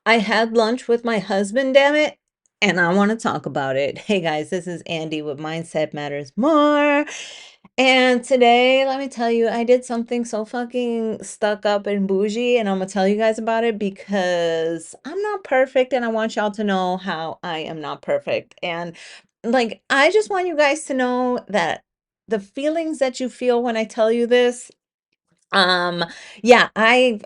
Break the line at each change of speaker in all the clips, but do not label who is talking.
I had lunch with my husband, damn it, and I want to talk about it. Hey guys, this is Andy with Mindset Matters More. And today, let me tell you, I did something so fucking stuck up and bougie, and I'm gonna tell you guys about it because I'm not perfect and I want y'all to know how I am not perfect. And I just want you guys to know that the feelings that you feel when I tell you this, um, yeah, I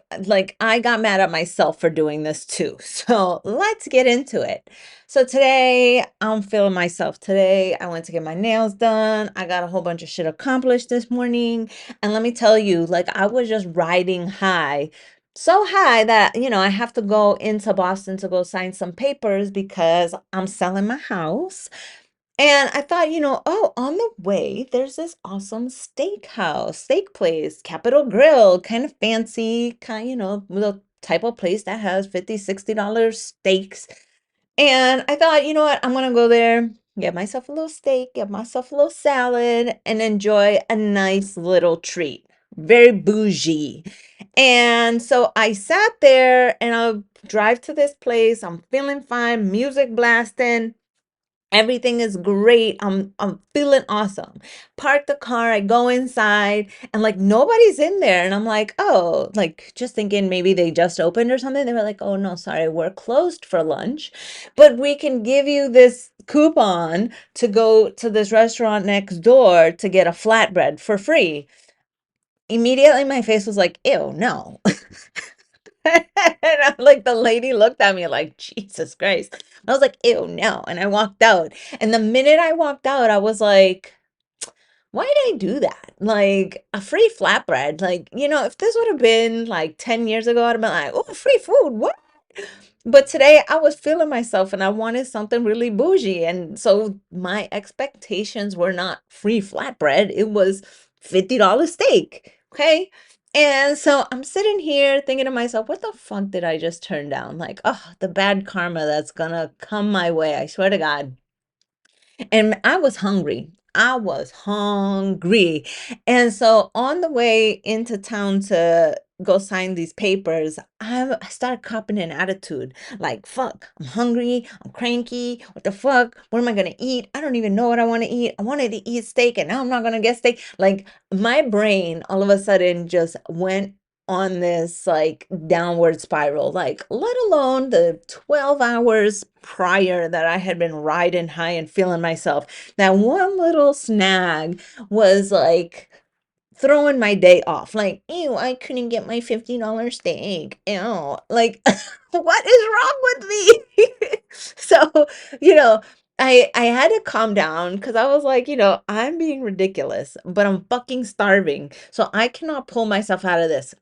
got mad at myself for doing this too. So let's get into it. So today I'm feeling myself. Today I went to get my nails done. I got a whole bunch of shit accomplished this morning. And let me tell you, I was just riding high. So high that, I have to go into Boston to go sign some papers because I'm selling my house. And I thought, oh, on the way, there's this awesome steak place, Capitol Grill, kind of fancy, the type of place that has $50, $60 steaks. And I thought, you know what, I'm gonna go there, get myself a little steak, get myself a little salad, and enjoy a nice little treat. Very bougie. And so I sat there and I'll drive to this place. I'm feeling fine, music blasting. Everything is great. I'm feeling awesome. Park the car, I go inside, and nobody's in there. And I'm like, oh, just thinking maybe they just opened or something. They were like, oh no, sorry, we're closed for lunch, but we can give you this coupon to go to this restaurant next door to get a flatbread for free. Immediately my face was like, ew, no. And the lady looked at me like, Jesus Christ. I was like, ew, no. And I walked out. And the minute I walked out, I was like, why did I do that? Like a free flatbread. If this would have been like 10 years ago, I'd have been like, oh, free food. What? But today I was feeling myself and I wanted something really bougie. And so my expectations were not free flatbread, it was $50 steak. Okay. And so I'm sitting here thinking to myself, what the fuck did I just turn down? Oh, the bad karma that's gonna come my way. I swear to God. And I was hungry. I was hungry. And so on the way into town to go sign these papers, I started copping an attitude like, fuck, I'm hungry, I'm cranky. What the fuck? What am I going to eat? I don't even know what I want to eat. I wanted to eat steak and now I'm not going to get steak. My brain all of a sudden just went on this downward spiral, let alone the 12 hours prior that I had been riding high and feeling myself. That one little snag was throwing my day off. Like, ew, I couldn't get my $50 steak. Ew. What is wrong with me? So, you know, I had to calm down because I was like, I'm being ridiculous, but I'm fucking starving. So I cannot pull myself out of this.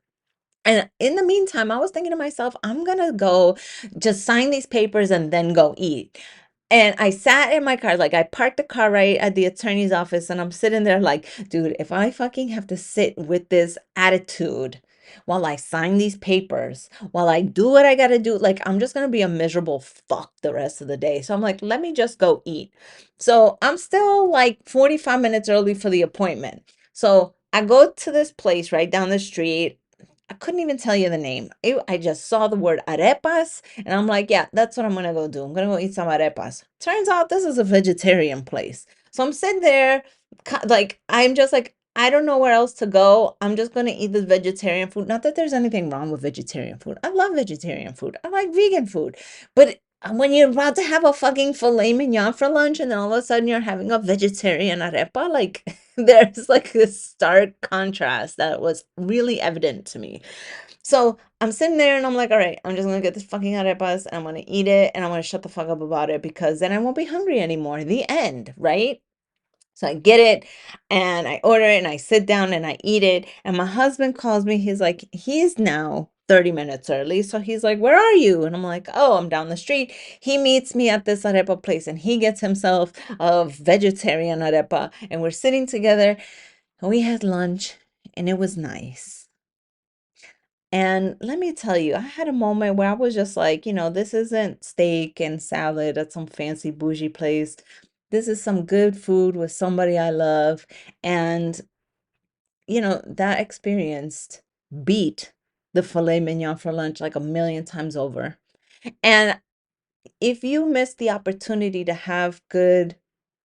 And in the meantime, I was thinking to myself, I'm gonna go just sign these papers and then go eat. And I sat in my car, I parked the car right at the attorney's office, and I'm sitting there like, dude, if I fucking have to sit with this attitude while I sign these papers, while I do what I gotta do, I'm just gonna be a miserable fuck the rest of the day. So I'm like, let me just go eat. So I'm still 45 minutes early for the appointment. So I go to this place right down the street. I couldn't even tell you the name. I just saw the word arepas and I'm like, yeah, that's what I'm gonna go do. I'm gonna go eat some arepas. Turns out this is a vegetarian place. So I'm sitting there, I'm just like, I don't know where else to go. I'm just gonna eat this vegetarian food. Not that there's anything wrong with vegetarian food. I love vegetarian food. I like vegan food. But when you're about to have a fucking filet mignon for lunch and then all of a sudden you're having a vegetarian arepa, there's this stark contrast that was really evident to me. So I'm sitting there and I'm like, all right, I'm just gonna get this fucking arepas and I'm gonna eat it and I'm gonna shut the fuck up about it because then I won't be hungry anymore. The end, right? So I get it and I order it and I sit down and I eat it. And my husband calls me. He's like, he's now 30 minutes early. So he's like, where are you? And I'm like, oh, I'm down the street. He meets me at this arepa place and he gets himself a vegetarian arepa. And we're sitting together and we had lunch and it was nice. And let me tell you, I had a moment where I was just like, this isn't steak and salad at some fancy bougie place. This is some good food with somebody I love. And, that experience beat the filet mignon for lunch like a million times over. And if you miss the opportunity to have good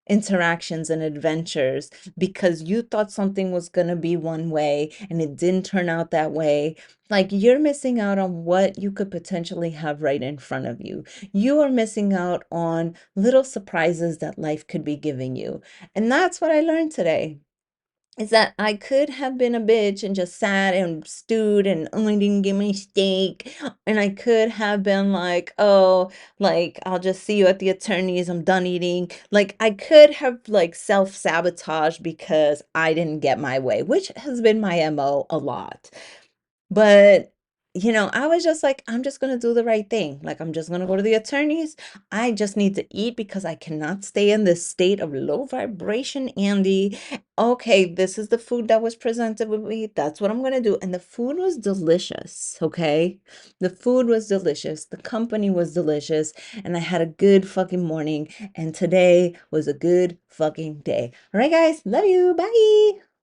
interactions and adventures because you thought something was going to be one way and it didn't turn out that way, like you're missing out on what you could potentially have right in front of you. You are missing out on little surprises that life could be giving you. And that's what I learned today, is that I could have been a bitch and just sat and stewed and only didn't give me steak. And I could have been like, oh, like, I'll just see you at the attorney's. I'm done eating. Like, I could have like self-sabotaged because I didn't get my way, which has been my MO a lot. But, I was just like, I'm just gonna do the right thing. Like, I'm just gonna go to the attorneys. I just need to eat because I cannot stay in this state of low vibration, Andy. Okay, this is the food that was presented with me. That's what I'm gonna do. And the food was delicious, okay? The food was delicious. The company was delicious. And I had a good fucking morning. And today was a good fucking day. All right, guys. Love you. Bye.